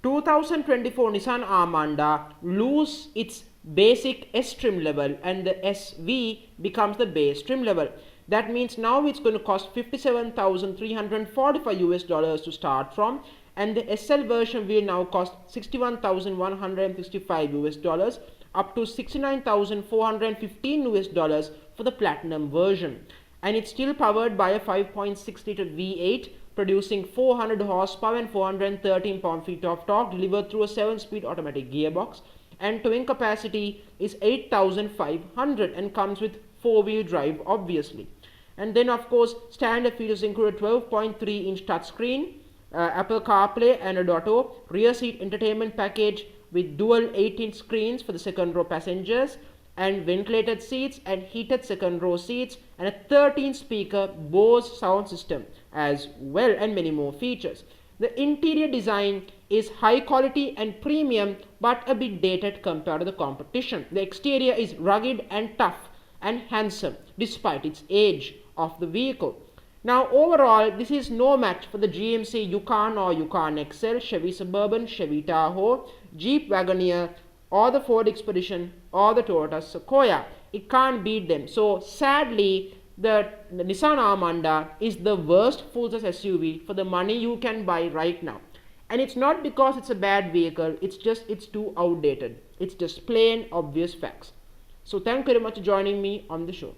2024 Nissan Armada lose its basic S trim level and the SV becomes the base trim level. That means now it's going to cost $57,345 to start from, and the SL version will now cost $61,165 up to $69,415 for the platinum version. And it's still powered by a 5.6 liter V8 producing 400 horsepower and 413 pound-feet of torque delivered through a 7-speed automatic gearbox, and towing capacity is 8,500 and comes with 4-wheel drive obviously. And then of course standard features include a 12.3-inch touchscreen, Apple CarPlay, Android Auto, rear seat entertainment package with dual 18-inch screens for the second row passengers, and ventilated seats and heated second row seats, and a 13-speaker Bose sound system as well, and many more features. The interior design is high quality and premium but a bit dated compared to the competition. The exterior is rugged and tough and handsome despite its age of the vehicle. Now overall, this is no match for the GMC Yukon or Yukon XL, Chevy Suburban, Chevy Tahoe, Jeep Wagoneer, or the Ford Expedition or the Toyota Sequoia. It can't beat them. So sadly, the Nissan Armada is the worst full-size SUV for the money you can buy right now. And it's not because it's a bad vehicle, it's just it's too outdated. It's just plain obvious facts. So thank you very much for joining me on the show.